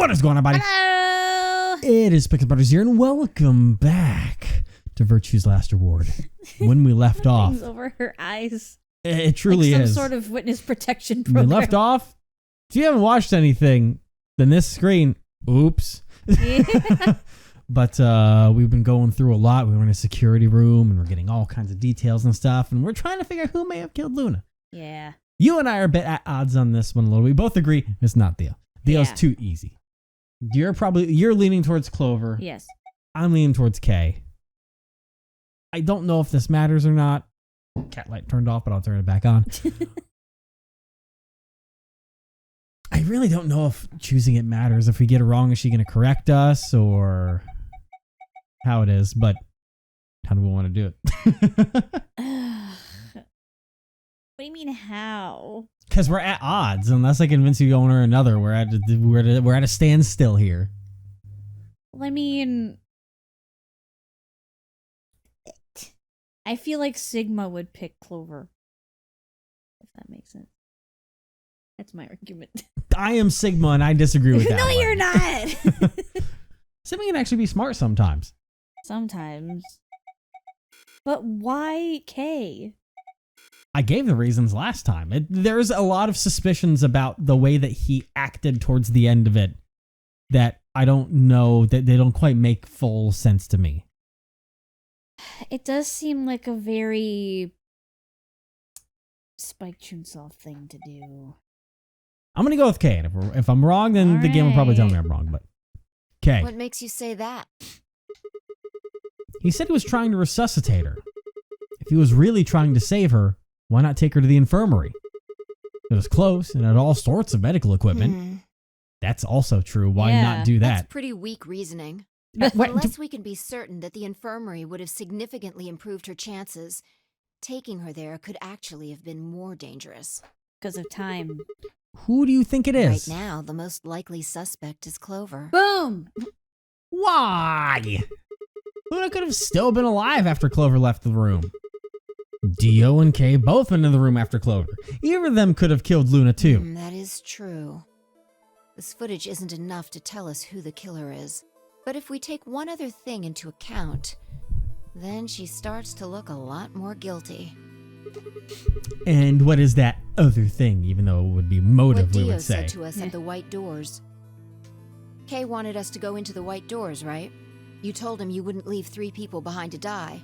What is going on, buddy? Hello! It is Pickles Brothers here, and welcome back to Virtue's Last Reward. When we left off, Things over her eyes. it truly like is. some sort of witness protection We program. left off. If you haven't watched anything, then this screen, oops. Yeah. But we've been going through a lot. We were in a security room, and we're getting all kinds of details and stuff, and we're trying to figure out who may have killed Luna. Yeah. You and I are a bit at odds on this one a little. We both agree it's not Theo. Theo's Yeah. too easy. You're leaning towards Clover. Yes. I'm leaning towards Kay. I don't know if this matters or not. Cat light turned off, but I'll turn it back on. I really don't know if choosing it matters. If we get it wrong, is she going to correct us or how it is? But how do we want to do it? What do you mean how? Because we're at odds. Unless I convince you one or another, we're at a standstill here. Well, I mean, I feel like Sigma would pick Clover. If that makes sense. That's my argument. I am Sigma, and I disagree with that. No, one. you're not. Sigma can actually be smart sometimes. Sometimes. But why K? I gave the reasons last time. There's a lot of suspicions about the way that he acted towards the end of it that I don't know, that they don't quite make full sense to me. It does seem like a very Spike Chunsoft thing to do. I'm going to go with K, and if I'm wrong, then All the game will probably tell me right. I'm wrong, but K. What makes you say that? He said he was trying to resuscitate her. If he was really trying to save her, why not take her to the infirmary? It was close and had all sorts of medical equipment. That's also true. Why Yeah. not do That's that? pretty weak reasoning. What- Unless we can be certain that the infirmary would have significantly improved her chances, taking her there could actually have been more dangerous. Because of time. Who do you think it is? Right now, the most likely suspect is Clover. Boom! Why? Luna could have still been alive after Clover left the room. Dio and Kay both went in the room after Clover. Either of them could have killed Luna too. That is true. This footage isn't enough to tell us who the killer is. But if we take one other thing into account, then she starts to look a lot more guilty. And what is that other thing, even though it would be motive, What we Dio would say? said to us at the White Doors. Kay wanted us to go into the White Doors, right? You told him you wouldn't leave 3 people behind to die.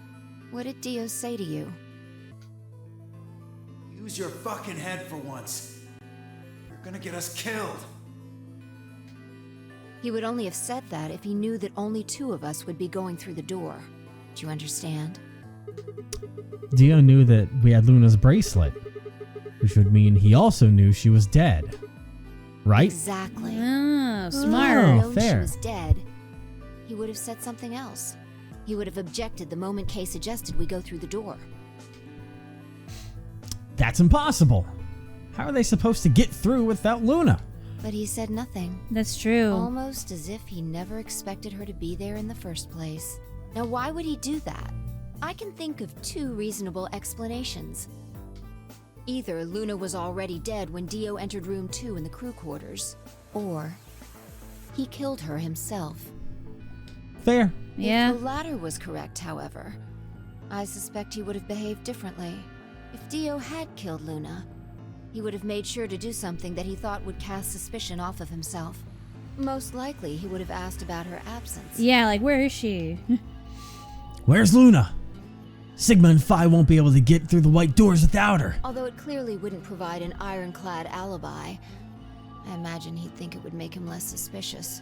What did Dio say to you? Use your fucking head for once. You're gonna get us killed. He would only have said that if he knew that only 2 of us would be going through the door. Do you understand? Dio knew that we had Luna's bracelet, which would mean he also knew she was dead. Right? Exactly. Oh, If smart. he had Oh, known she fair. was dead, he would have said something else. He would have objected the moment Kay suggested we go through the door. That's impossible. How are they supposed to get through without Luna? But he said nothing. That's true. Almost as if he never expected her to be there in the first place. Now, why would he do that? I can think of 2 reasonable explanations. Either Luna was already dead when Dio entered room 2 in the crew quarters, or he killed her himself. Fair. Yeah. If the latter was correct, however, I suspect he would have behaved differently. If Dio had killed Luna, he would have made sure to do something that he thought would cast suspicion off of himself. Most likely, he would have asked about her absence. Yeah, like, where is she? Where's Luna? Sigma and Phi won't be able to get through the White Doors without her. Although it clearly wouldn't provide an ironclad alibi, I imagine he'd think it would make him less suspicious.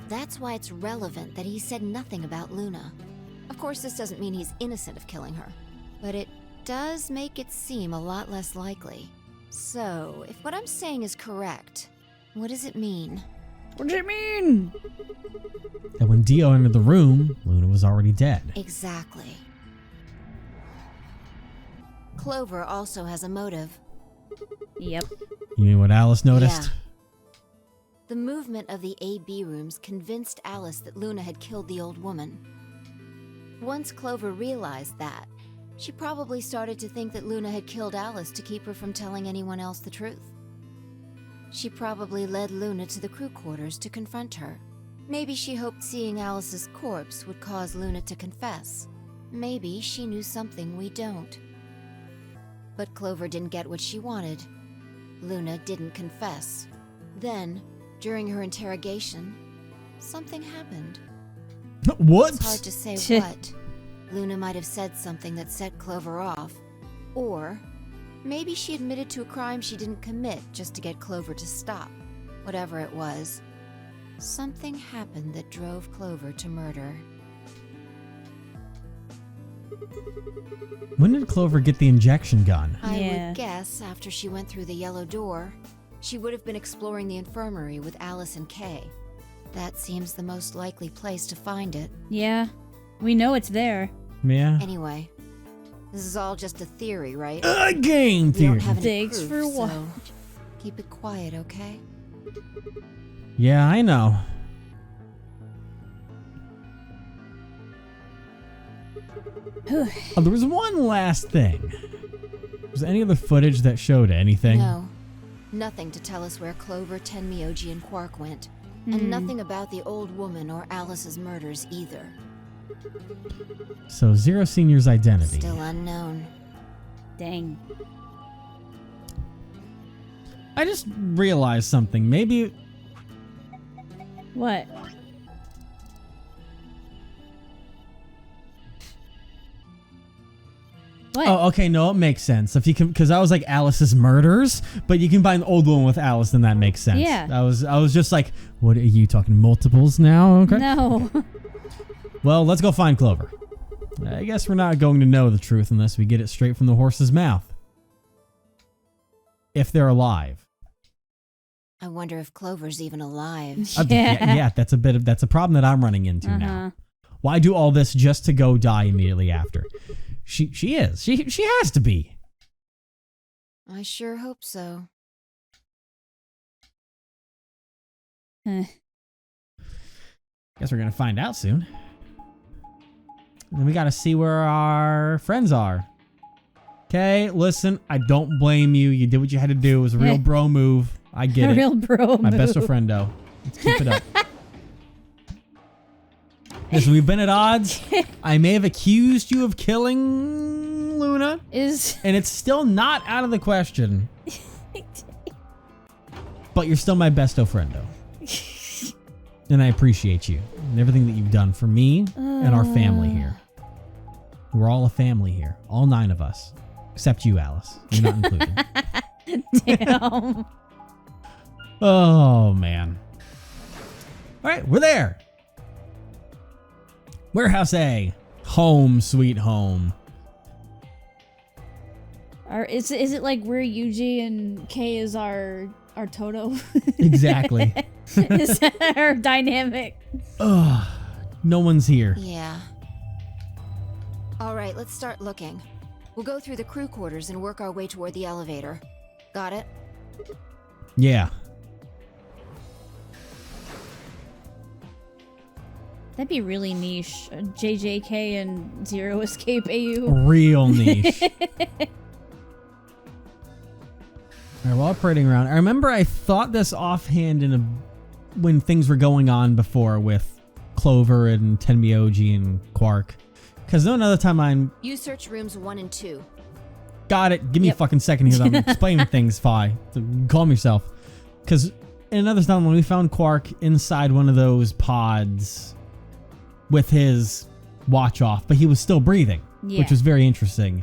That's why it's relevant that he said nothing about Luna. Of course, this doesn't mean he's innocent of killing her, but it does make it seem a lot less likely. So, if what I'm saying is correct, what does it mean? What does it mean? And when Dio entered the room, Luna was already dead. Exactly. Clover also has a motive. Yep. You mean what Alice noticed? Yeah. The movement of the AB rooms convinced Alice that Luna had killed the old woman. Once Clover realized that, she probably started to think that Luna had killed Alice to keep her from telling anyone else the truth. She probably led Luna to the crew quarters to confront her. Maybe she hoped seeing Alice's corpse would cause Luna to confess. Maybe she knew something we don't. But Clover didn't get what she wanted. Luna didn't confess. Then, during her interrogation, something happened. What? It's hard to say what. Luna might have said something that set Clover off. Or maybe she admitted to a crime she didn't commit just to get Clover to stop. Whatever it was, something happened that drove Clover to murder. When did Clover get the injection gun? I Yeah. would guess after she went through the yellow door, she would have been exploring the infirmary with Alice and Kay. That seems the most likely place to find it. Yeah. We know it's there. Yeah. Anyway, this is all just a theory, right? A game We don't theory. have any Thanks proof, for what? so keep it quiet, okay? Yeah, I know. Oh, there was one last thing. Was there any other footage that showed anything? No. Nothing to tell us where Clover, Tenmyoji, and Quark went. And nothing about the old woman or Alice's murders either. So Zero Senior's identity. Still unknown. Dang. I just realized something. Maybe What? What? Oh, okay, no, it makes sense. If you can, because I was like Alice's murders, but you combine the old one with Alice, then that makes sense. Yeah. I was just like, what are you talking multiples now? Okay. No. Well, let's go find Clover. I guess we're not going to know the truth unless we get it straight from the horse's mouth. If they're alive. I wonder if Clover's even alive. Yeah, that's a problem that I'm running into now. Why do all this just to go die immediately after? She is. She has to be. I sure hope so. Huh. Guess we're gonna find out soon. Then we gotta see where our friends are. Okay, listen, I don't blame you. You did what you had to do. It was a real bro move. I get A it. real bro My move. best of friendo. Let's keep it up. Listen, we've been at odds. I may have accused you of killing Luna, Is and it's still not out of the question. But you're still my besto friendo. And I appreciate you and everything that you've done for me and our family here. We're all a family here. All 9 of us. Except you, Alice. You're not included. damn. Oh, man. All right, we're there. Warehouse A. Home, sweet home. Is it like we're Yuji and Kay is our Toto? Exactly. Is that our dynamic? Ugh. No one's here. Yeah. All right, let's start looking. We'll go through the crew quarters and work our way toward the elevator. Got it? Yeah. That'd be really niche. JJK and Zero Escape AU. Real niche. Alright, while operating around, I remember I thought this offhand when things were going on before with Clover and Tenmyoji and Quark. Because no another time You search rooms 1 and 2. got it. Give me a fucking second here. I'm explaining things, Fi. So calm yourself. Because in another time when we found Quark inside one of those pods with his watch off, but he was still breathing, which was very interesting.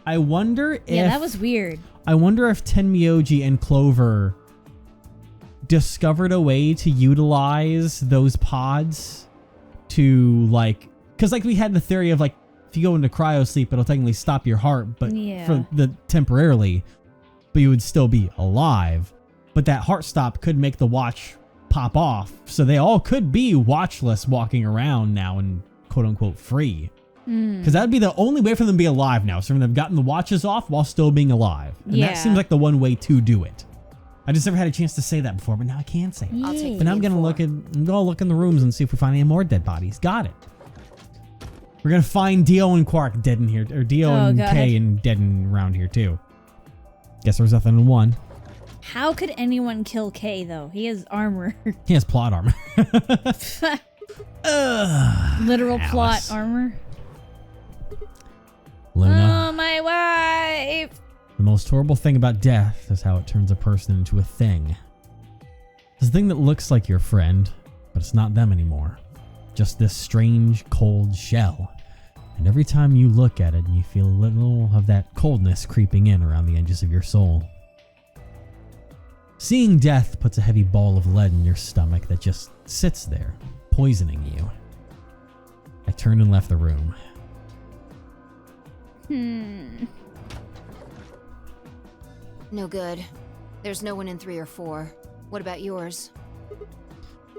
I wonder if... Yeah, that was weird. I wonder if Tenmyoji and Clover discovered a way to utilize those pods to, like... Because, like, we had the theory of, like, if you go into cryo sleep, it'll technically stop your heart, but for the temporarily, but you would still be alive. But that heart stop could make the watch pop off. So they all could be watchless walking around now and quote-unquote free. Because that would be the only way for them to be alive now. So they've gotten the watches off while still being alive. And that seems like the one way to do it. I just never had a chance to say that before, but now I can say it. I'll take But now I'm going to look in the rooms and see if we find any more dead bodies. Got it. We're going to find Dio and Quark dead in here. Or Dio and God. Kay and dead in around here too. Guess there was nothing in 1. How could anyone kill Kay though? He has armor. He has plot armor. Literal Alice. plot armor. Luna. Oh, my wife. The most horrible thing about death is how it turns a person into a thing. It's a thing that looks like your friend, but it's not them anymore. Just this strange, cold shell. And every time you look at it, you feel a little of that coldness creeping in around the edges of your soul. Seeing death puts a heavy ball of lead in your stomach that just sits there, poisoning you. I turned and left the room. No good. There's no one in 3 or 4. What about yours?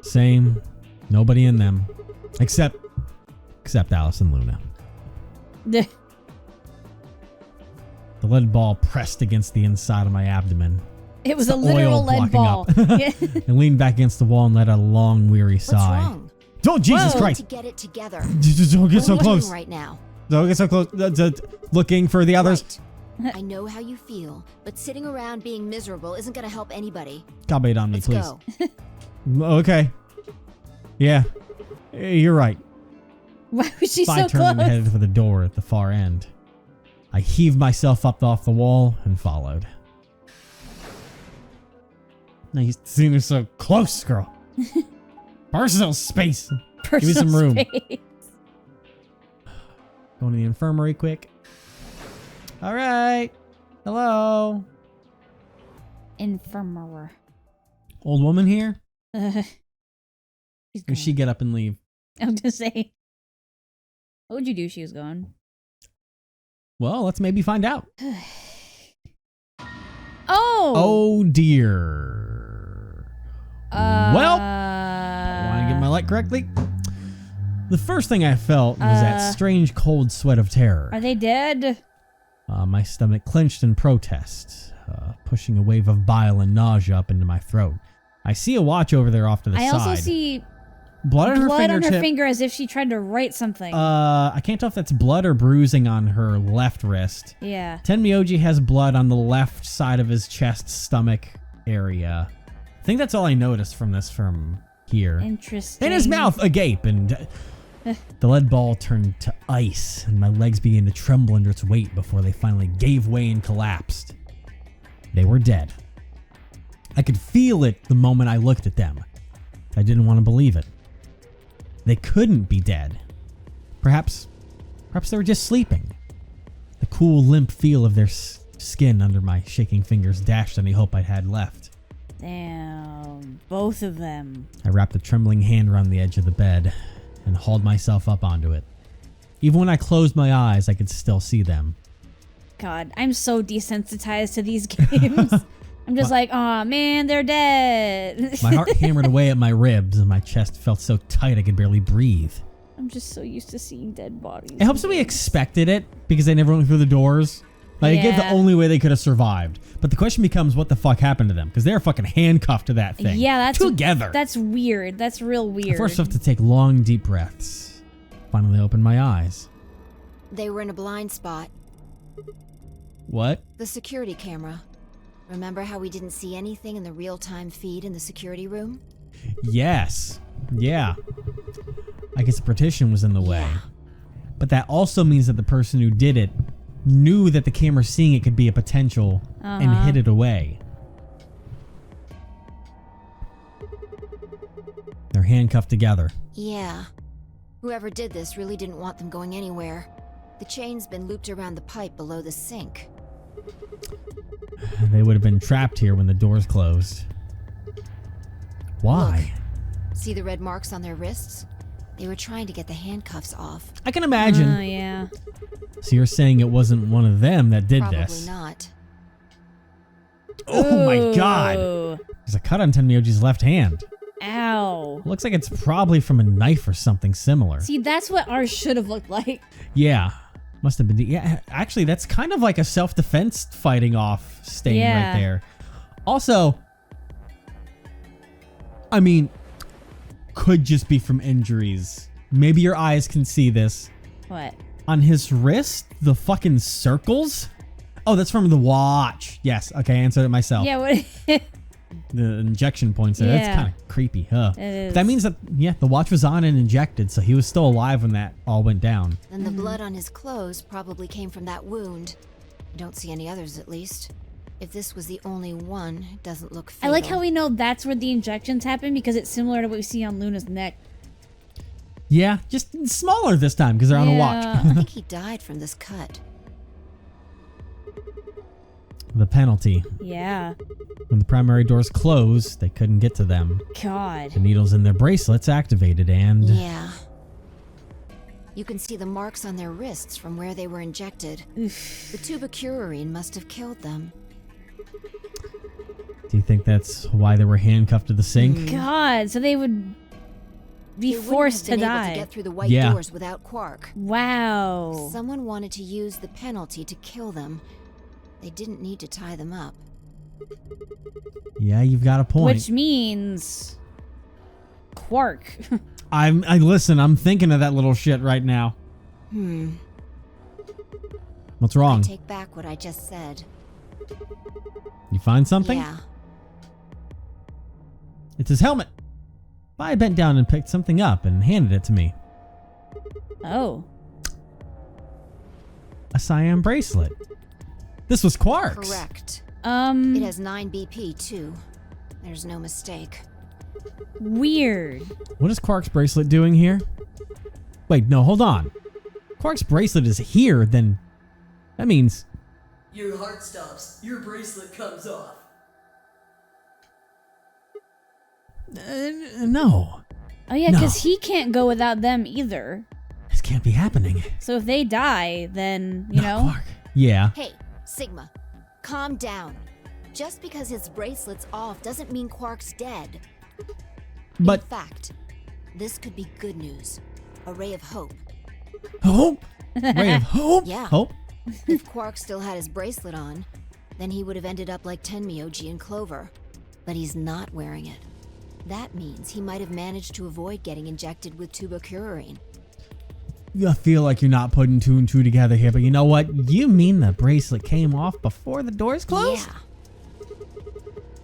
Same. Nobody in them. Except Alice and Luna. The lead ball pressed against the inside of my abdomen. It was It's a the literal oil lead blocking ball. up. And leaned back against the wall and let out a long, weary What's sigh. wrong? Oh, Jesus Whoa. Christ! To get it together. Don't get so What are you close. doing right now? Don't get so close. Looking for the others. Right. I know how you feel, but sitting around being miserable isn't going to help anybody. Cobblade on me, Let's please. go. Okay. Yeah. You're right. Why was she I so turned and close? headed for the door at the far end. I heaved myself up off the wall and followed. Now you've seen her so close, girl. Personal space. Give me some Personal room. space. Going to the infirmary quick. All right. Hello. Infirmary. Old woman here? She's Or gone. she get up and leave? I was gonna say. What would you do if she was gone? Well, let's maybe find out. Oh. Oh dear. Well, want to get my light correctly? The first thing I felt was that strange cold sweat of terror. Are they dead? My stomach clenched in protest, pushing a wave of bile and nausea up into my throat. I see a watch over there off to the side. I also see blood on her blood on fingertip. her finger as if she tried to write something. I can't tell if that's blood or bruising on her left wrist. Yeah. Tenmyoji has blood on the left side of his chest, stomach area. I think that's all I noticed from here. Interesting. In his mouth, agape, and the lead ball turned to ice, and my legs began to tremble under its weight before they finally gave way and collapsed. They were dead. I could feel it the moment I looked at them. I didn't want to believe it. They couldn't be dead. Perhaps they were just sleeping. The cool, limp feel of their skin under my shaking fingers dashed any hope I had left. Damn. Both of them. I wrapped a trembling hand around the edge of the bed and hauled myself up onto it. Even when I closed my eyes, I could still see them. God, I'm so desensitized to these games. I'm just like, oh man, they're dead. My heart hammered away at my ribs, and my chest felt so tight I could barely breathe. I'm just so used to seeing dead bodies. It helps that we expected it because they never went through the doors. Like, it gave the Yeah. only way they could have survived. But the question becomes, what the fuck happened to them? Because they're fucking handcuffed to that thing. Yeah, that's together. That's weird. That's real I weird. forced myself to take long, deep breaths. Finally opened my eyes. They were in a blind spot. What? The security camera. Remember how we didn't see anything in the real-time feed in the security room? Yes. Yeah. I guess the partition was in the way. Yeah. But that also means that the person who did it knew that the camera seeing it could be a potential and hid it away. They're handcuffed together. Yeah. Whoever did this really didn't want them going anywhere. The chain's been looped around the pipe below the sink. They would have been trapped here when the doors closed. Why? See the red marks on their wrists? They were trying to get the handcuffs off. I can imagine. Oh, yeah. So you're saying it wasn't one of them that did Probably this? not. Oh my god! Ooh. There's a cut on Tenmyoji's left hand. Ow. Looks like it's probably from a knife or something similar. See, that's what ours should have looked like. Yeah. Must have been. Yeah, actually, that's kind of like a self-defense fighting off stain Yeah. right there. Also, I mean, could just be from injuries. Maybe your eyes can see this. What? On his wrist, the fucking circles Oh, that's from the watch. Yes. Okay, I answered it myself. Yeah, what? The injection points there. That's Yeah. kind of creepy, huh? It is. That means that, yeah, the watch was on and injected, so he was still alive when that all went down. Then the blood on his clothes probably came from that wound. I don't see any others, at least. If this was the only one, it doesn't look I fatal. like how we know that's where the injections happen because it's similar to what we see on Luna's neck. Yeah, just smaller this time because they're on a watch. Yeah. I think he died from this cut. The penalty. Yeah. When the primary doors closed, they couldn't get to them. God. The needles in their bracelets activated and... Yeah. You can see the marks on their wrists from where they were injected. The tubocurarine must have killed them. Do you think that's why they were handcuffed to the sink? God. So they would be They wouldn't forced have to been able die. to get through the white Yeah. doors without Quark. Wow. Someone wanted to use the penalty to kill them. They didn't need to tie them up. Yeah, you've got a point. Which means Quark. I listen, I'm thinking of that little shit right now. What's I wrong? take back what I just said. You find something? Yeah. It's his helmet. I bent down and picked something up and handed it to me. Oh. A cyan bracelet. This was Quark's. Correct. It has 9 BP too. There's no mistake. Weird. What is Quark's bracelet doing here? Wait, no, hold on. Quark's bracelet is here, then that means... Your heart stops. Your bracelet comes off. No. Oh yeah, No. because he can't go without them either. This can't be happening. So if they die, then, you Not know. Quark. Yeah. Hey, Sigma, calm down. Just because his bracelet's off doesn't mean Quark's dead. But In fact, this could be good news. A ray of hope. hope? Ray of hope? Yeah. Hope? If Quark still had his bracelet on, then he would have ended up like Tenmyoji and Clover. But he's not wearing it. That means he might have managed to avoid getting injected with tubocurarine. I feel like you're not putting two and two together here, but you know what? You mean the bracelet came off before the doors closed? Yeah.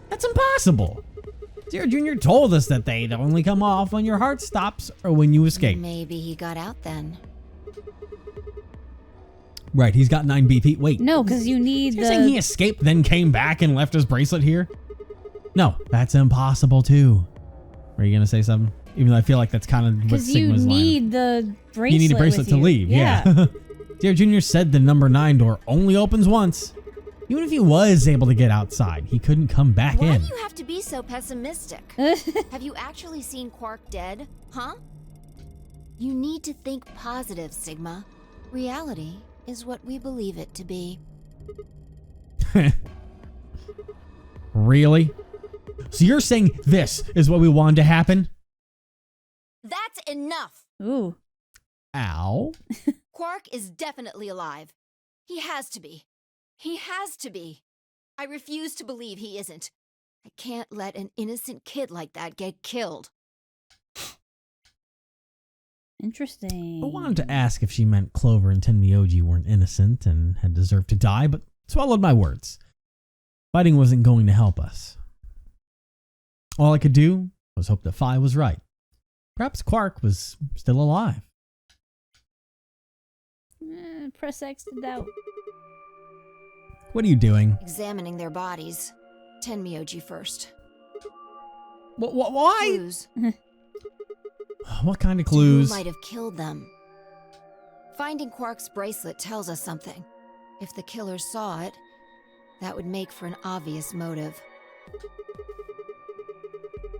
That's impossible. Zero Jr. told us that they'd only come off when your heart stops or when you escape. Maybe he got out then. Right, he's got 9 BP. Wait, No, because you need you're saying he the. escaped, then came back and left his bracelet here? No, that's impossible too. Were you gonna say something? Even though I feel like that's kind of what Because you Sigma's line. need the bracelet. You need a bracelet with to you. leave. Yeah. Zero Jr. said the number 9 door only opens once. Even if he was able to get outside, he couldn't come back Why in. do you have to be so pessimistic? Have you actually seen Quark dead? Huh? You need to think positive, Sigma. Reality is what we believe it to be. Really? So you're saying this is what we wanted to happen? That's enough! Ooh. Ow. Quark is definitely alive. He has to be. He has to be. I refuse to believe he isn't. I can't let an innocent kid like that get killed. Interesting. I wanted to ask if she meant Clover and Tenmyoji weren't innocent and had deserved to die, but swallowed my words. Fighting wasn't going to help us. All I could do was hope that Phi was right. Perhaps Quark was still alive. Press X to doubt. What are you doing? Examining their bodies. Tenmyoji first. Why? Clues. What kind of Who clues? might have killed them? Finding Quark's bracelet tells us something. If the killers saw it, that would make for an obvious motive.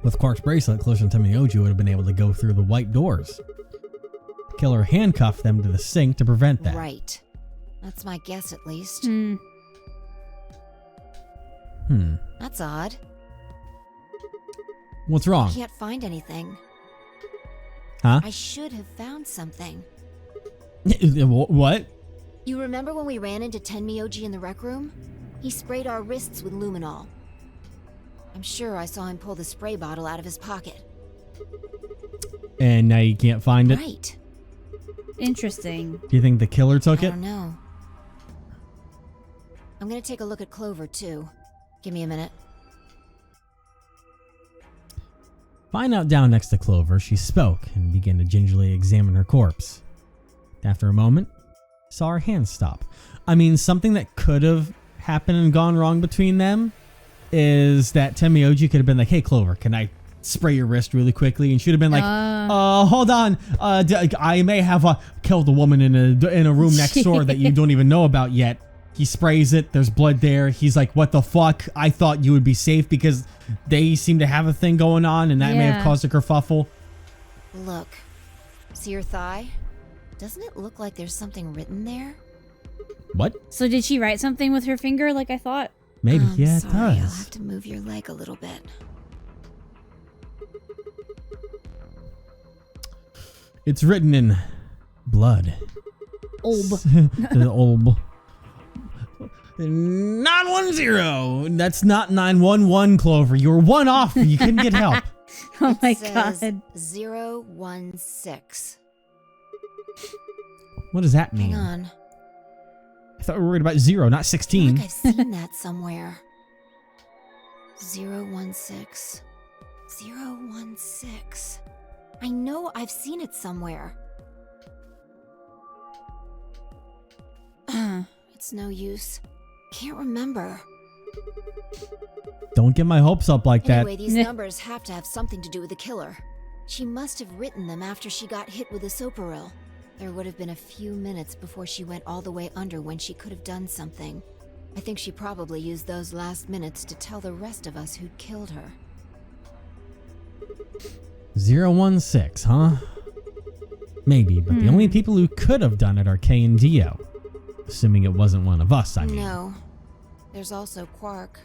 With Quark's bracelet, closer to Tenmyoji would have been able to go through the white doors. The killer handcuffed them to the sink to prevent that. Right. That's my guess, at least. That's odd. What's wrong? Can't find anything. Huh? I should have found something. What? You remember when we ran into Tenmyoji in the rec room? He sprayed our wrists with luminol. I'm sure I saw him pull the spray bottle out of his pocket. And now you can't find it? Right. Interesting. Do you think the killer took I it? don't know. I'm gonna take a look at Clover, too. Give me a minute. Fine out down next to Clover, she spoke and began to gingerly examine her corpse. After a moment, saw her hand stop. I mean, something that could have happened and gone wrong between them is that Tenmyoji could have been like, hey, Clover, can I spray your wrist really quickly? And she'd have been like, hold on. I may have killed a woman in a room next door that you don't even know about yet. He sprays it. There's blood there. He's like, what the fuck? I thought you would be safe because they seem to have a thing going on and that may have caused a kerfuffle. Look. See your thigh? Doesn't it look like there's something written there? What? So did she write something with her finger like I thought? Maybe. Yeah, it sorry, I'll does. have to move your leg a little bit. It's written in blood. Olb. Olb. 910. That's not 911, Clover. You were one off. You couldn't get help. Oh my Says god. 016. What does that mean? Hang on. I thought we were worried about 0, not I feel 16. like I've seen that somewhere. 016. 016. I know I've seen it somewhere. It's no use. Can't remember. Don't get my hopes up like that. Anyway, these numbers have to have something to do with the killer. She must have written them after she got hit with a soparil. There would have been a few minutes before she went all the way under when she could have done something. I think she probably used those last minutes to tell the rest of us who'd killed her. 016, huh? Maybe, but the only people who could have done it are Kay and Dio. Assuming it wasn't one of us, I mean. No. There's also Quark.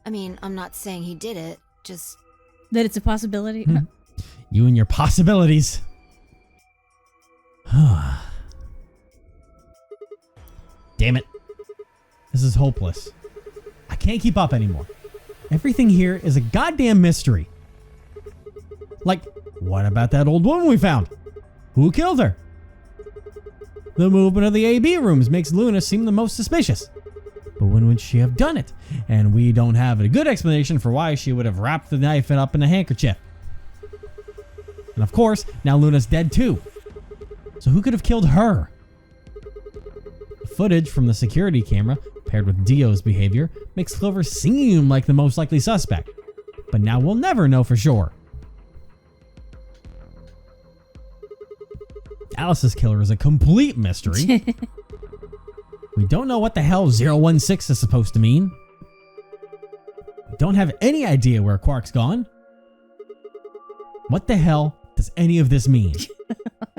I mean, I'm not saying he did it, just... That it's a possibility. You and your possibilities. Damn it. This is hopeless. I can't keep up anymore. Everything here is a goddamn mystery. Like, what about that old woman we found? Who killed her? The movement of the AB rooms makes Luna seem the most suspicious. But when would she have done it? And we don't have a good explanation for why she would have wrapped the knife up in a handkerchief. And of course, now Luna's dead too. So who could have killed her? The footage from the security camera, paired with Dio's behavior, makes Clover seem like the most likely suspect. But now we'll never know for sure. Alice's killer is a complete mystery. We don't know what the hell 016 is supposed to mean. We don't have any idea where Quark's gone. What the hell does any of this mean?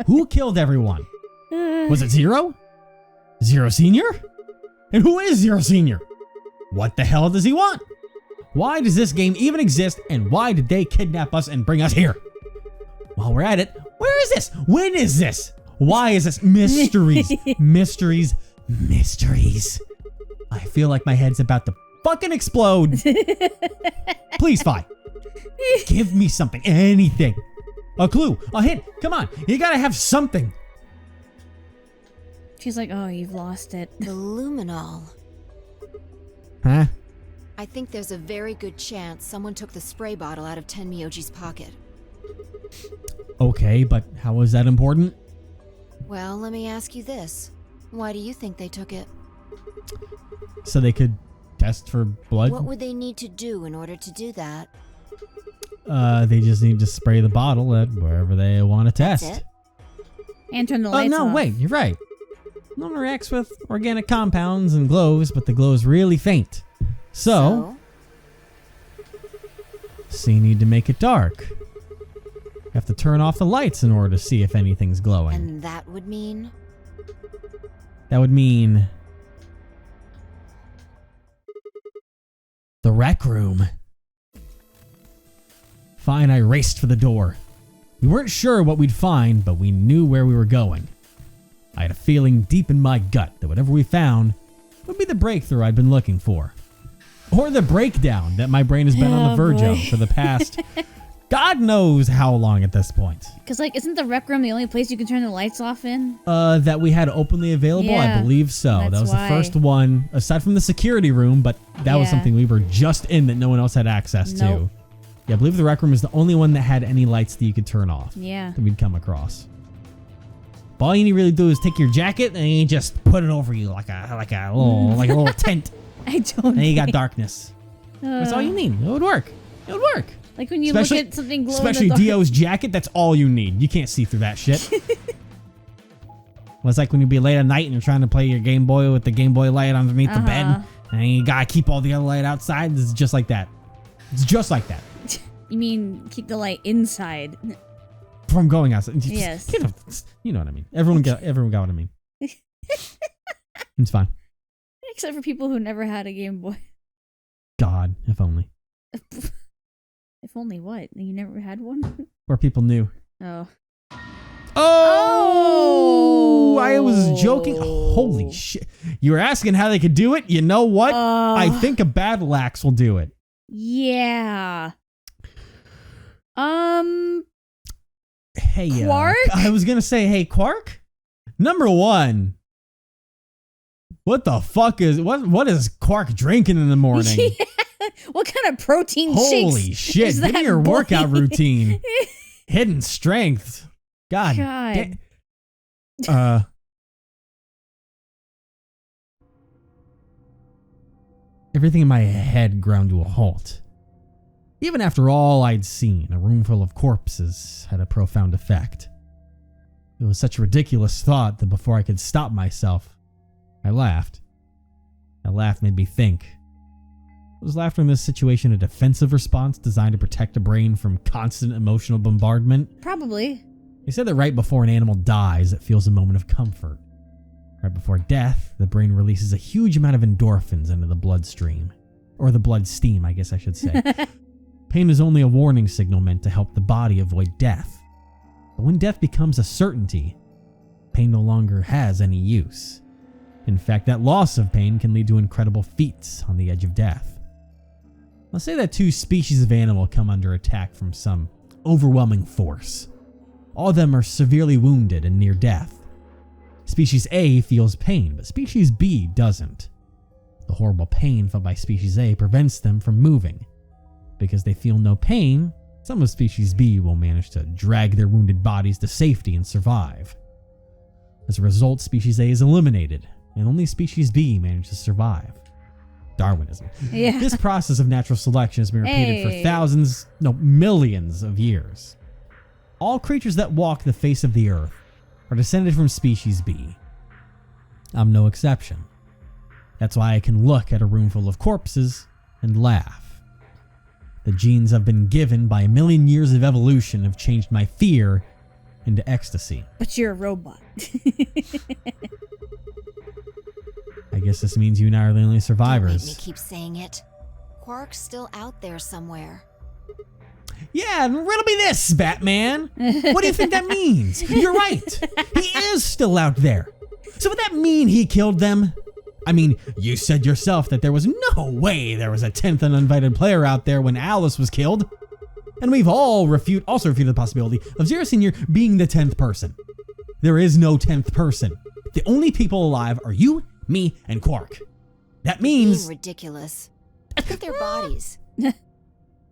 Who killed everyone? Was it Zero? Zero Senior? And who is Zero Senior? What the hell does he want? Why does this game even exist, and why did they kidnap us and bring us here? While we're at it, where is this? When is this? Why is this? Mysteries. Mysteries. Mysteries. I feel like my head's about to fucking explode. Please, Fi. Give me something. Anything. A clue. A hint. Come on. You gotta have something. She's like, oh, you've lost it. The luminol. Huh? I think there's a very good chance someone took the spray bottle out of Tenmyoji's pocket. Okay, but how is that important? Well, let me ask you this. Why do you think they took it? So they could test for blood? What would they need to do in order to do that? They just need to spray the bottle at wherever they want to test. That's it? And turn the Oh, lights no, off. wait, you're right. Luna reacts with organic compounds and glows, but the glow is really faint. So you need to make it dark. You have to turn off the lights in order to see if anything's glowing. And that would mean? That would mean the rec room. Fine, I raced for the door. We weren't sure what we'd find, but we knew where we were going. I had a feeling deep in my gut that whatever we found would be the breakthrough I'd been looking for. Or the breakdown that my brain has been on the Oh, verge boy. of for the past God knows how long at this point. Because, like, isn't the rec room the only place you can turn the lights off in? That we had openly available? Yeah, I believe so. That that's was why. the first one, aside from the security room, but that was Yeah. something we were just in that no one else had access to. Nope. Yeah, I believe the rec room is the only one that had any lights that you could turn off. Yeah. That we'd come across. But all you need to really do is take your jacket and you just put it over you like a little tent. I don't And you got think- darkness. That's all you need. It would work. It would work. Like when you Especially- look at something glow Especially in the dark. Dio's jacket, that's all you need. You can't see through that shit. Well, it's like when you be late at night and you're trying to play your Game Boy with the Game Boy light underneath the bed, and you gotta keep all the other light outside. It's just like that. It's just like that. You mean keep the light inside? From going outside. Yes. You know what I mean. Everyone got what I mean. It's fine. Except for people who never had a Game Boy. God, if only. If only what? You never had one? Or people knew. Oh. Oh! I was joking. Holy shit. You were asking how they could do it? You know what? I think a battle axe will do it. Yeah. Hey, Quark? I was gonna say, hey, Quark? Number one. What the fuck is what is Quark drinking in the morning? What kind of protein Holy shakes shit. is Give me that your boy? workout routine. Hidden strength. God. God. Everything in my head ground to a halt. Even after all I'd seen, a room full of corpses had a profound effect. It was such a ridiculous thought that before I could stop myself, I laughed. That laugh made me think. Was laughter in this situation a defensive response designed to protect a brain from constant emotional bombardment? Probably. They said that right before an animal dies, it feels a moment of comfort. Right before death, the brain releases a huge amount of endorphins into the bloodstream. Or the bloodsteam, I guess I should say. Pain is only a warning signal meant to help the body avoid death. But when death becomes a certainty, pain no longer has any use. In fact, that loss of pain can lead to incredible feats on the edge of death. Let's say that two species of animal come under attack from some overwhelming force. All of them are severely wounded and near death. Species A feels pain, but Species B doesn't. The horrible pain felt by Species A prevents them from moving. Because they feel no pain, some of Species B will manage to drag their wounded bodies to safety and survive. As a result, Species A is eliminated, and only Species B manages to survive. Darwinism. Yeah. This process of natural selection has been repeated for millions of years. All creatures that walk the face of the earth are descended from Species B. I'm no exception. That's why I can look at a room full of corpses and laugh. The genes I've been given by a million years of evolution have changed my fear into ecstasy. But you're a robot. I guess this means you and I are the only Don't make me survivors. keep saying it. Quark's still out there somewhere. Yeah, and riddle me this, Batman. What do you think that means? You're right. He is still out there. So would that mean he killed them? I mean, you said yourself that there was no way there was a 10th uninvited player out there when Alice was killed. And we've all also refuted the possibility of Zero Senior being the 10th person. There is no 10th person. The only people alive are you, me, and Quark. That means... Being ridiculous. Look at their bodies.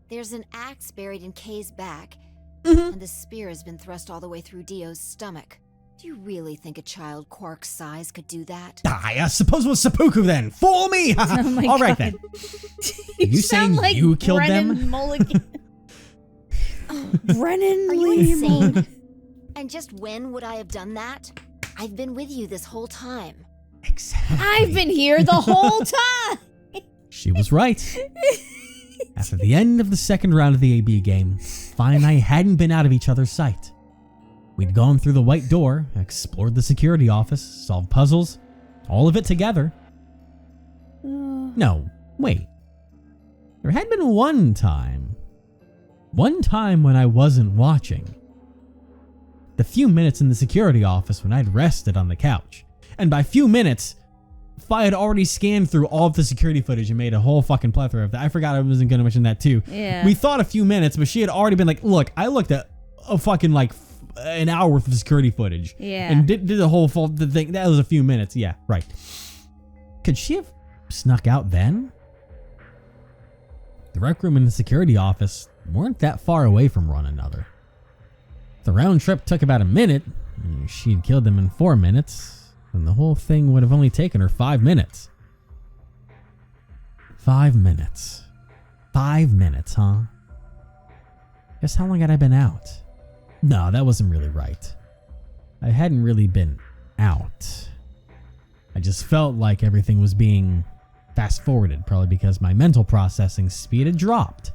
There's an axe buried in Kay's back, and the spear has been thrust all the way through Dio's stomach. Do you really think a child Quark's size could do that? I suppose it was seppuku then. Fool me! Oh my All right God. then. Are you sound saying like you killed Brennan them? Mulligan. Brennan Are you Lee insane? Mulligan. And just when would I have done that? I've been with you this whole time. Exactly. I've been here the whole time. She was right. After the end of the second round of the AB game, Fine and I hadn't been out of each other's sight. We'd gone through the white door, explored the security office, solved puzzles, all of it together. No, wait. There had been one time when I wasn't watching. The few minutes in the security office when I'd rested on the couch. And by few minutes, Fi had already scanned through all of the security footage and made a whole fucking plethora of that. I forgot I wasn't going to mention that too. Yeah. We thought a few minutes, but she had already been like, look, I looked at a fucking like an hour worth of security footage. Yeah. And did the whole full the thing. That was a few minutes. Yeah, right. Could she have snuck out then? The rec room and the security office weren't that far away from one another. The round trip took about a minute. And she had killed them in 4 minutes. And the whole thing would have only taken her 5 minutes. 5 minutes. 5 minutes, huh? Guess how long had I been out? No, that wasn't really right. I hadn't really been out. I just felt like everything was being fast forwarded, probably because my mental processing speed had dropped.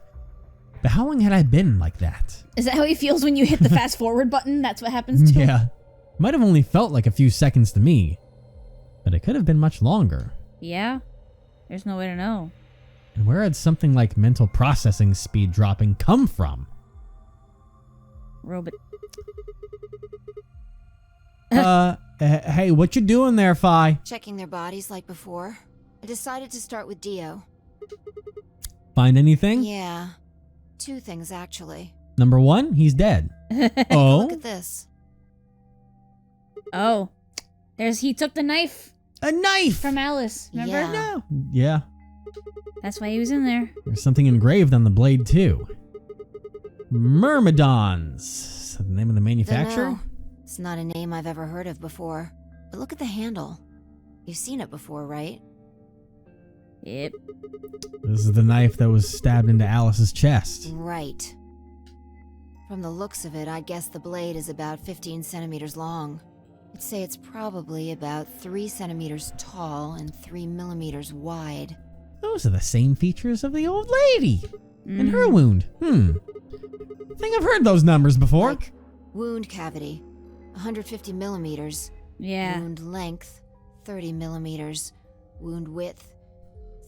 But how long had I been like that? Is that how he feels when you hit the fast forward button? That's what happens to him? Yeah. Might have only felt like a few seconds to me, but it could have been much longer. Yeah. There's no way to know. And where had something like mental processing speed dropping come from? Robot. Hey, what you doing there, Fi? Checking their bodies like before. I decided to start with Dio. Find anything? Yeah. 2 things, actually. Number 1, he's dead. Look Oh, at this. Oh. He took the knife a knife! from Alice. Remember? Yeah. No. Yeah, That's why he was in there. there's something engraved on the blade too. Myrmidons. Is that the name of the manufacturer? Dunno. It's not a name I've ever heard of before. But look at the handle. You've seen it before, right? Yep. This is the knife that was stabbed into Alice's chest. Right. From the looks of it, I guess the blade is about 15 centimeters long. I'd say it's probably about 3 centimeters tall and 3 millimeters wide. Those are the same features of the old lady and her wound. I think I've heard those numbers before. Like wound cavity, 150 millimeters. Yeah. Wound length, 30 millimeters. Wound width,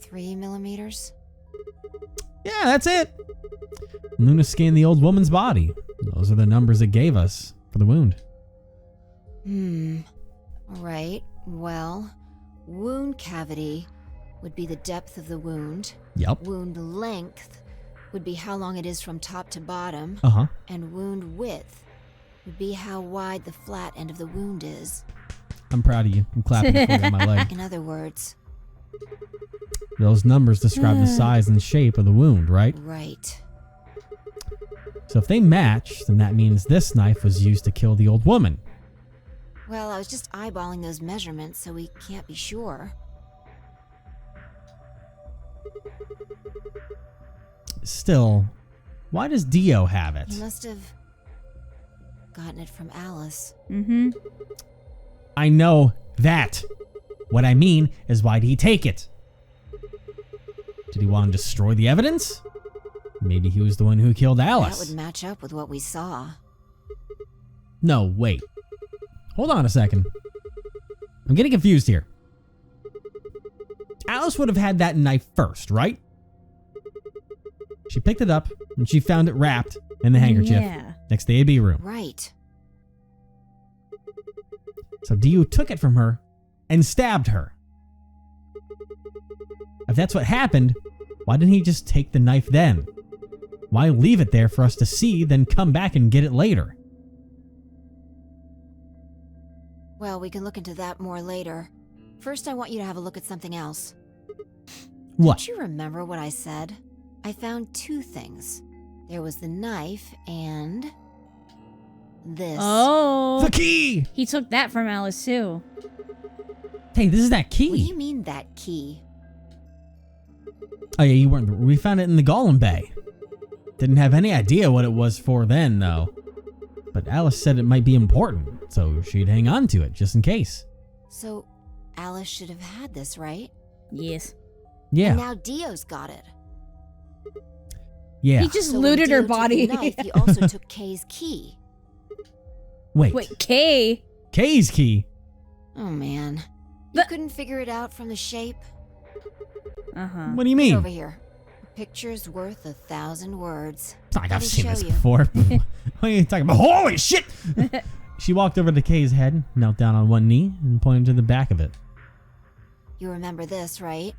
3 millimeters. Yeah, that's it. Luna scanned the old woman's body. Those are the numbers it gave us for the wound. Right. Well, wound cavity would be the depth of the wound. Yep. Wound length would be how long it is from top to bottom. Uh-huh. And wound width would be how wide the flat end of the wound is. I'm proud of you. I'm clapping for you on my leg. In other words, Those numbers describe the size and shape of the wound, right? right. So if they match, then that means this knife was used to kill the old woman. Well, I was just eyeballing those measurements, so we can't be sure. Still, why does Dio have it? He must have gotten it from Alice. Mm-hmm. I know that. What I mean is, why did he take it? Did he want to destroy the evidence? Maybe he was the one who killed That Alice. would match up with what we saw. No, wait. Hold on a second. I'm getting confused here. Alice would have had that knife first, right? She picked it up and she found it wrapped in the handkerchief Yeah. next to the AB room. Right. So Dio took it from her and stabbed her. If that's what happened, why didn't he just take the knife then? Why leave it there for us to see, then come back and get it later? Well, we can look into that more later. First, I want you to have a look at something else. What? Do you remember what I said? I found 2 things. There was the knife and this. Oh. The key! He took that from Alice, too. Hey, this is that What do you key. mean that key? Oh yeah, you weren't. We found it in the Golem Bay. Didn't have any idea what it was for then, though. But Alice said it might be important, so she'd hang on to it just in case. So, Alice should have had this, right? Yes. Yeah, And now Dio's got it. yeah. He just So when looted Dio her took the body. knife, he also took Kay's key. Wait, Wait, Kay? Kay's key? Oh man. You But- couldn't figure it out from the shape? Uh-huh. What do you Get mean? over here. A picture's worth 1,000 words. It's not like Let I've me seen show this you. before. What are you talking about? Holy shit! She walked over to Kay's head, knelt down on one knee, and pointed to the back of it. You remember this, right?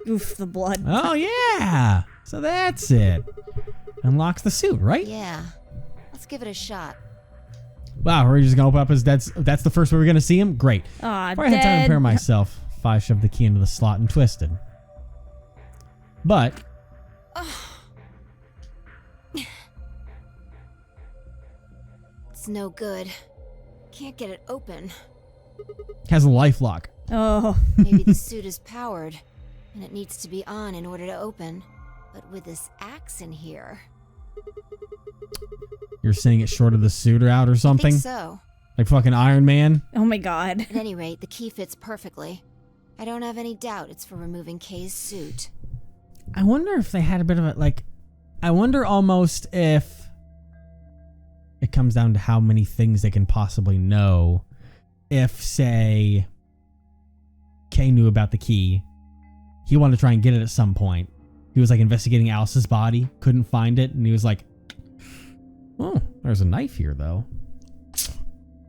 Oof, the blood. Oh, yeah. So that's it. Unlocks the suit, right? Yeah. Let's give it a shot. Wow, we're just going to open up his... That's the first way we're going to see him? Great. Aw, Before I had time to dead. prepare myself, Fi shoved the key into the slot and twisted. But... It's no good. Can't get it open. has a life lock. Oh. Maybe the suit is powered, and it needs to be on in order to open. But with this axe in here... You're saying it shorted the suit out or I something? think so. Like fucking Iron Man? Oh my god. At any rate, the key fits perfectly. I don't have any doubt it's for removing Kay's suit. I wonder if they had a bit of a, like... I wonder almost if... It comes down to how many things they can possibly know. If, say... Kay knew about the key. He wanted to try and get it at some point. He was like investigating Alice's body. Couldn't find it. And he was like... Oh, there's a knife here though.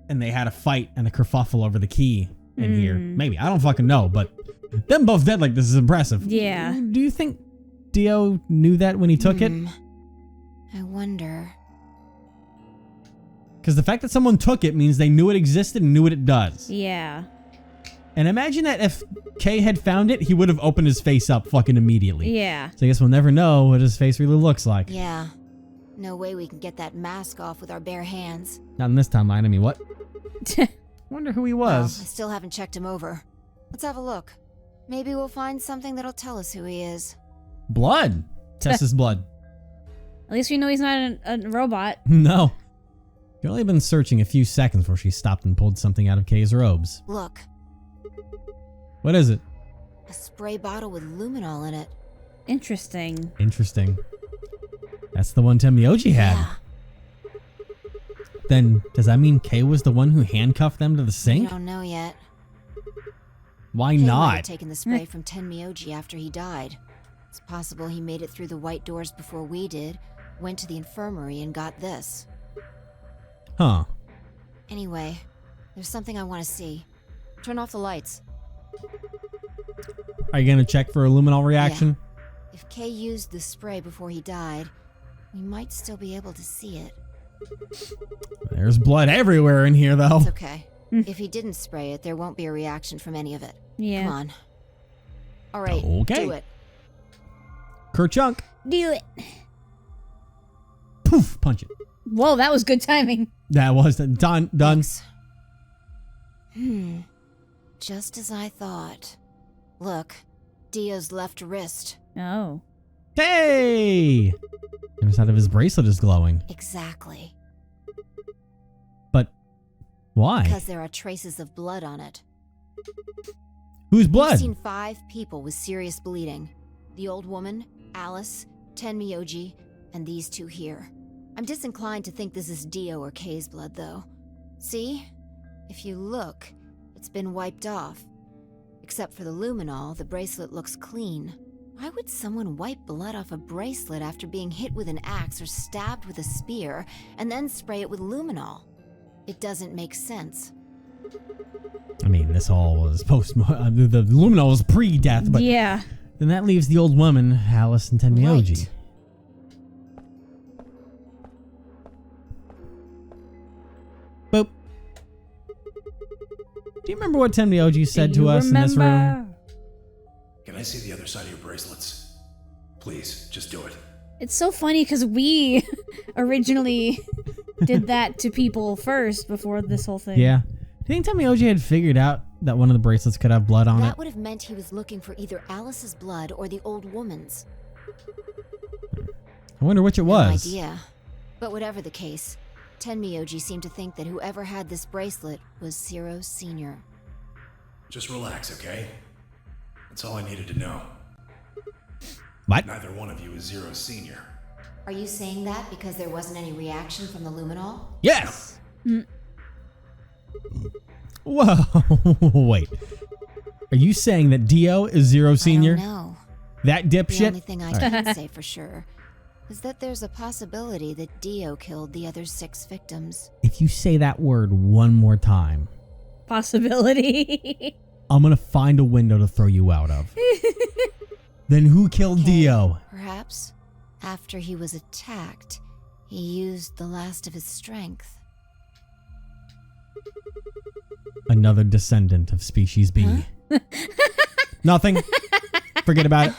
And they had a fight and a kerfuffle over the key in here. Maybe. I don't fucking know, but... Them both dead like this is impressive. Yeah. Do you think Dio knew that when he took it? I wonder... Because the fact that someone took it means they knew it existed and knew what it does. Yeah. And imagine that if Kay had found it, he would have opened his face up fucking immediately. Yeah. So I guess we'll never know what his face really looks like. Yeah. No way we can get that mask off with our bare hands. Not in this timeline. I mean, what? Wonder who he Well, I was. still haven't checked him over. Let's have a look. Maybe we'll find something that'll tell us who he is. Blood. Test his blood. At least we know he's not a robot. No. You've only been searching a few seconds before she stopped and pulled something out of Kay's robes. Look, What is it? a spray bottle with luminol in it. Interesting. Interesting. That's the one Temioji had. Yeah, Then, does that mean Kay was the one who handcuffed them to the we sink? don't know yet. Why Kay might have not? taken the spray from Tenmyoji after he died. It's possible he made it through the white doors before we did, went to the infirmary and got this. Huh. Anyway, there's something I want to see. Turn off the lights. Are you going to check for a luminol reaction? If Kay used the spray before he died, we might still be able to see it. There's blood everywhere in here, though. It's okay. If he didn't spray it, there won't be a reaction from any of it. Yeah. Come on. All right, Okay. do it. Kerchunk. Do it. Poof. Punch it. Whoa, that was good timing. That was done. Done. Thanks. Just as I thought. Look, Dio's left wrist. Oh. Hey! The other side of his bracelet is glowing. Exactly. But why? Because there are traces of blood on it. Whose We've blood? seen 5 people with serious bleeding. The old woman, Alice, Tenmyoji, and these 2 here. I'm disinclined to think this is Dio or Kay's blood, though. See? If you look, it's been wiped off. Except for the luminol, the bracelet looks clean. Why would someone wipe blood off a bracelet after being hit with an axe or stabbed with a spear, and then spray it with luminol? It doesn't make sense. I mean, this all was post. The luminol was pre-death, but Yeah. then that leaves the old woman, Alice and Tenmyoji. Right. Boop. Do you remember what Tenmyoji said to us in this room? Can I see the other side of your bracelets? Please, just do it. It's so funny because we originally did that to people first before this whole thing. Yeah. Do you think Tenmyoji had figured out that one of the bracelets could have blood on That it? would have meant he was looking for either Alice's blood or the old woman's. I wonder which it was. No idea. But whatever the case, Tenmyoji seemed to think that whoever had this bracelet was Zero Sr. Just relax, okay? That's all I needed to know. What? Neither one of you is Zero Senior. Are you saying that because there wasn't any reaction from the luminol? Yes! Whoa. Wait. Are you saying that Dio is Zero Senior? I don't know. That The dipshit? only thing I can say for sure is that there's a possibility that Dio killed the other 6 victims. If you say that word one more time, Possibility. I'm gonna find a window to throw you out of. Then who killed Okay, Dio? Perhaps after he was attacked, he used the last of his strength. Another descendant of species B. Nothing. Forget about it.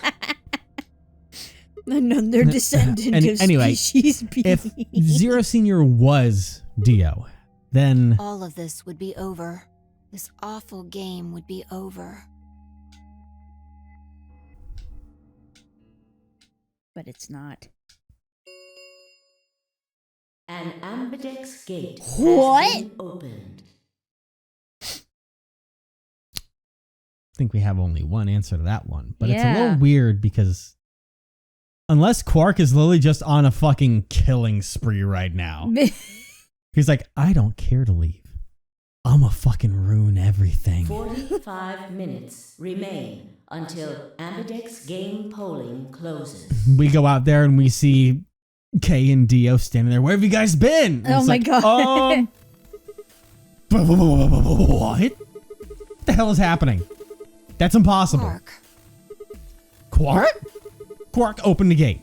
Another descendant of anyway, species B. If Zero Senior was Dio, then All of this would be over. This awful game would be over. But it's not. An ambidex gate What? has been opened. I think we have only one answer to that one. But it's a Yeah. little weird because unless Quark is literally just on a fucking killing spree right now. He's like, I don't care to leave. I'ma fucking ruin everything. 45 minutes remain until ambidex game polling closes. We go out there and we see Kay and Dio standing there. Where have you guys been? And Oh it's my like, God. What the hell is happening? That's impossible. Quark. Quark? Quark, open the gate.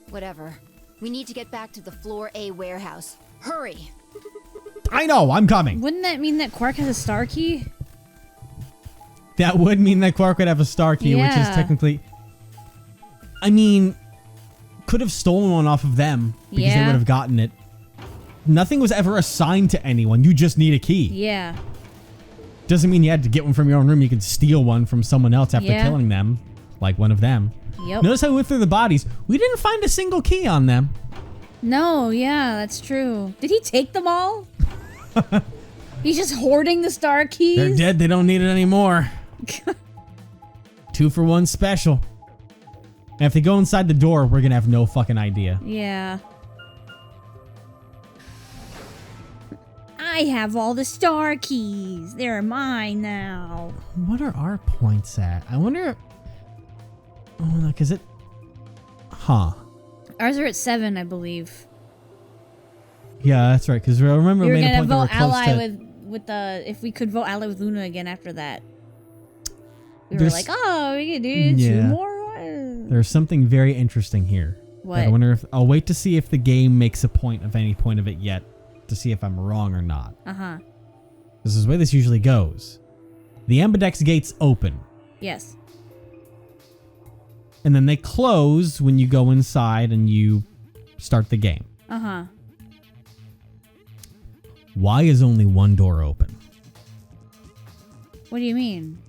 Whatever. We need to get back to the Floor A warehouse. Hurry! I know, I'm coming. Wouldn't that mean that Quark has a star key? That would mean that Quark would have a star key, which is Yeah. technically... I mean, could have stolen one off of them because they Yeah. would have gotten it. Nothing was ever assigned to anyone. You just need a key. Yeah. Doesn't mean you had to get one from your own room. You can steal one from someone else after Yeah. killing them, like one of them. Yep. Notice how we went through the bodies. We didn't find a single key on them. No, yeah, that's true. Did he take them all? He's just hoarding the star keys? They're dead. They don't need it anymore. 2 for 1 special. And if they go inside the door, we're going to have no fucking idea. Yeah. I have all the star keys. They're mine now. What are our points at? I wonder... Oh, because it... Huh. Ours are at 7, I believe. Yeah, that's right. Because remember, We were we made a gonna point that we're vote close ally to... with the if we could vote ally with Luna again after that. We were There's- like, oh, we could do 2 Yeah. more. There's something very interesting here. What? That I wonder if... I'll wait to see if the game makes a point of any point of it yet. To see if I'm wrong or not. Uh-huh. This is the way this usually goes. The ambidex gates open. Yes. And then they close when you go inside and you start the game. Uh-huh. Why is only one door open? What do you mean?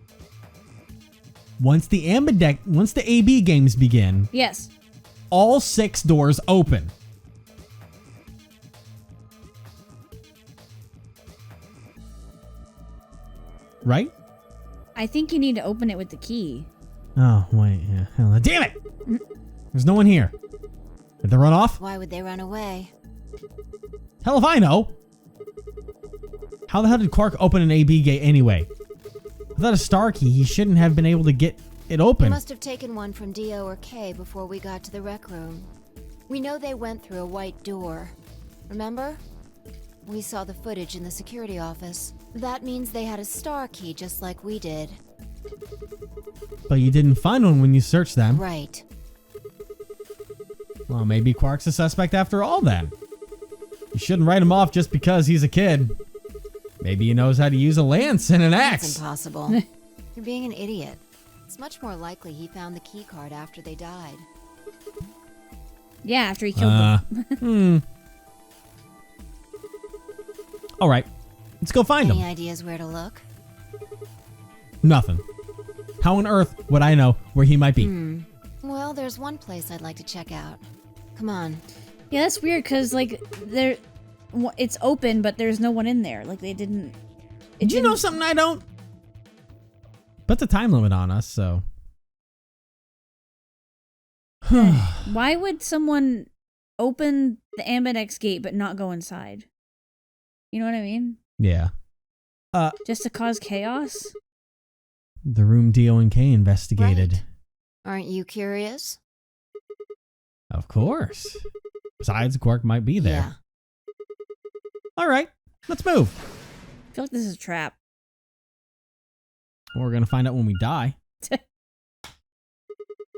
Once the AB games begin, Yes. all 6 doors open. Right? I think you need to open it with the key. Oh, wait. Yeah. Hell, damn it! There's no one here. Did they run off? Why would they run away? Hell if I know. How the hell did Quark open an AB gate anyway? Without a star key, he shouldn't have been able to get it They open. must have taken one from Dio or Kay before we got to the rec room. We know they went through a white door. Remember? We saw the footage in the security office. That means they had a star key just like we did. But you didn't find one when you searched them. Right. Well, maybe Quark's a suspect after all then. You shouldn't write him off just because he's a kid. Maybe he knows how to use a lance and an That's axe. impossible. You're being an idiot. It's much more likely he found the key card after they died. Yeah, after he killed them. All right, let's go find Any him. ideas where to look? Nothing. How on earth would I know where he might be? Well, there's one place I'd like to check out. Come on. Yeah, that's weird because like it's open, but there's no one in there. Like they didn't. Did you know something I don't? But the time limit on us, so. Why would someone open the Ambidex gate but not go inside? You know what I mean? Yeah. Just to cause chaos? The room Dio and Kay investigated. Right. Aren't you curious? Of course. Besides, Quark might be there. Yeah. All right, let's move. I feel like this is a trap. We're gonna find out when we die.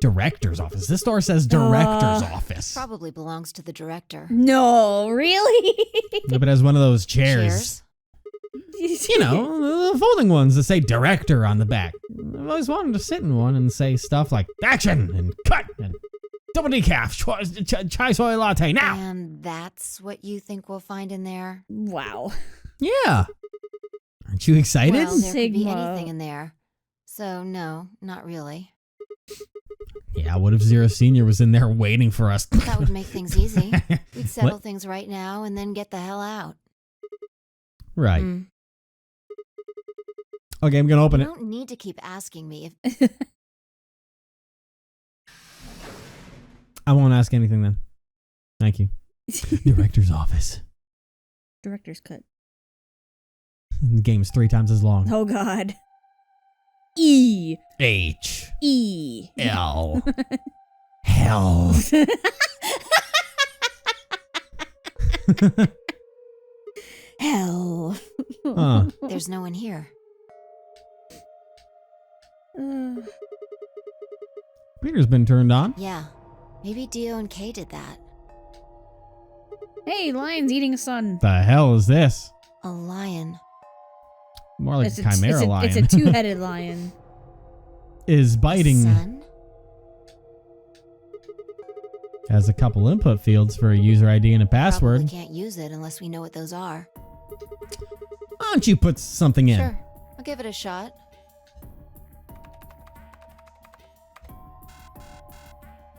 Director's office. This door says director's office. Probably belongs to the director. No, really? Yep, it has one of those chairs. You know, the folding ones that say director on the back. I've always wanted to sit in one and say stuff like action and cut and double decaf, chai soy latte now. And that's what you think we'll find in there? Wow. Yeah. Aren't you excited? Well, there could be Sigma. anything in there. So, no, not really. Yeah, what if Zero Senior was in there waiting for us? That would make things easy. We'd settle What? things right now and then get the hell out. Right. Mm. Okay, I'm gonna open You it. don't need to keep asking me if I won't ask anything then. Thank you. Director's office. Director's cut. The game's 3 times as long. Oh God. E. H E. L Hell. Hell. Huh. there's no one here. Peter's been turned on. Yeah, maybe Dio and Kay did that. Hey, lion's eating a sun. The hell is this? A lion. More like It's a chimera lion. It's a two-headed lion. Is biting. Sun? Has a couple input fields for a user ID and a password. Probably can't use it unless we know what those are. Why don't you put something in? Sure, I'll give it a shot.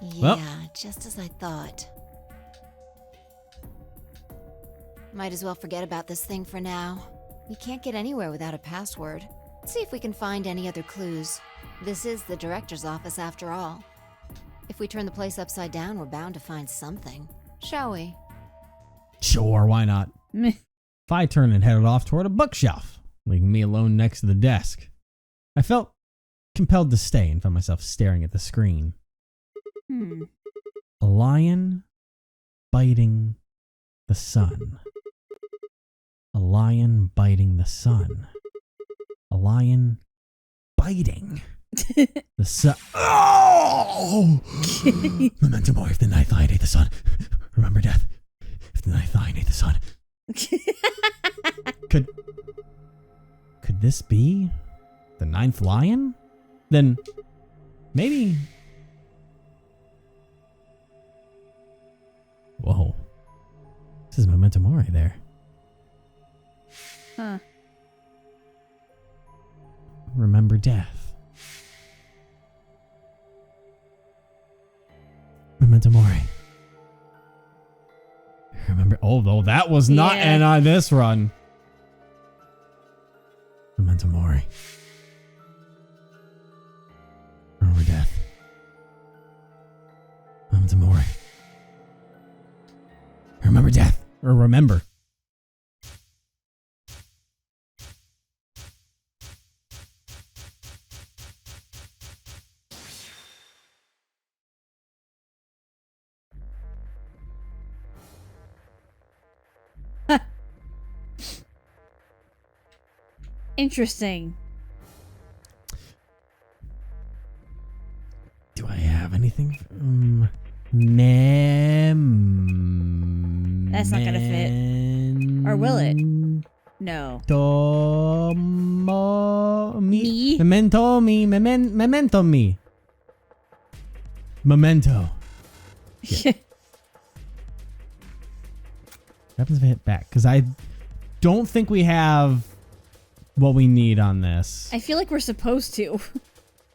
Yeah, Well. just as I thought. Might as well forget about this thing for now. We can't get anywhere without a password. Let's see if we can find any other clues. This is the director's office after all. If we turn the place upside down, we're bound to find something. Shall we? Sure, why not? Meh. If I turned and headed off toward a bookshelf, leaving me alone next to the desk. I felt compelled to stay and found myself staring at the screen. A lion biting the sun. A lion biting the sun. A lion biting the sun. Oh! Memento mori, if the ninth lion ate the sun. Remember death. If the ninth lion ate the sun. Could this be the ninth lion? Then maybe. Whoa. This is Memento Mori there. Huh. Remember death. Memento Mori. Remember. Oh, though that was not Yeah. and on this run. Memento Mori. Remember death. Memento Mori. Remember death. Or remember. Interesting. Do I have anything? That's not gonna fit. Or will it? No. Me? Me? Memento me. Memento me. Memento. What happens if I hit back? Because I don't think we have what we need on this. I feel like we're supposed to.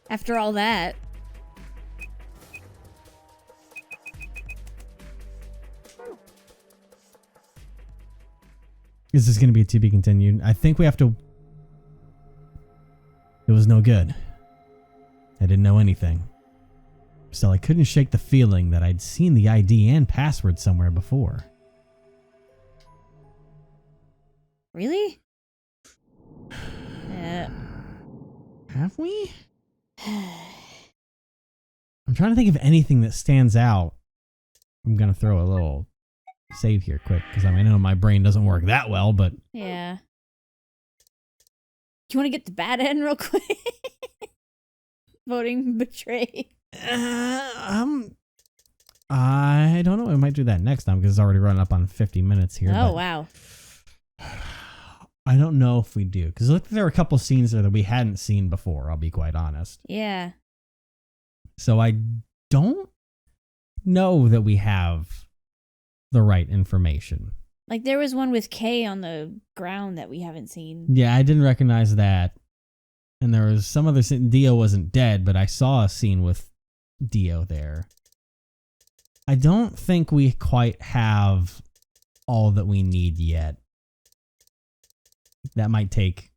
After all that. Is this going to be a to be continued? I think we have to. It was no good. I didn't know anything. Still, I couldn't shake the feeling that I'd seen the ID and password somewhere before. Really? Yeah. Have we? I'm trying to think of anything that stands out. I'm going to throw a little save here quick because I know my brain doesn't work that well, but Yeah. you want to get the bad end real quick? Voting betray. I don't know. I might do that next time because it's already running up on 50 minutes here. Oh, but wow. I don't know if we do because look, there are a couple scenes there that we hadn't seen before. I'll be quite honest. Yeah. So I don't know that we have the right information. Like there was one with Kay on the ground that we haven't seen. Yeah, I didn't recognize that. And there was some other scene. Dio wasn't dead, but I saw a scene with Dio there. I don't think we quite have all that we need yet. That might take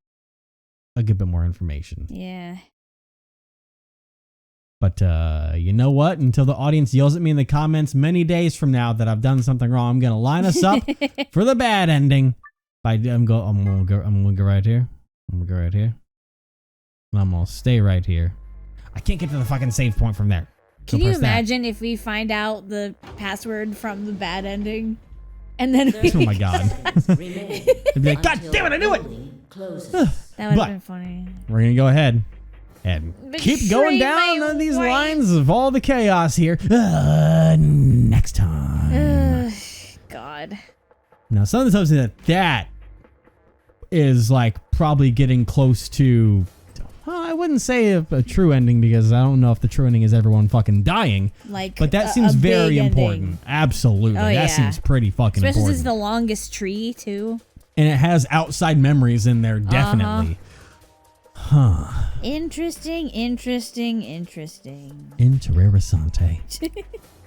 a good bit more information. Yeah. But you know what? Until the audience yells at me in the comments many days from now that I've done something wrong, I'm gonna line us up for the bad ending. I'm gonna go right here. I'm gonna go right here. And I'm gonna stay right here. I can't get to the fucking save point from there. Can you imagine if we find out the password from the bad ending? And then we... Oh my god. Remain They'd be like, God until damn it, I knew it! polling closes. That would But- have been funny. We're gonna go ahead and keep going Betray down my on these wife. lines of all the chaos here next time. God. Now, something tells me that is like probably getting close to. I wouldn't say a true ending because I don't know if the true ending is everyone fucking dying. Like, But that a seems big very important. ending. Absolutely, Oh, that yeah. seems pretty fucking Especially since important. it's the longest tree, too. And it has outside memories in there, definitely. Interesting. Interessante.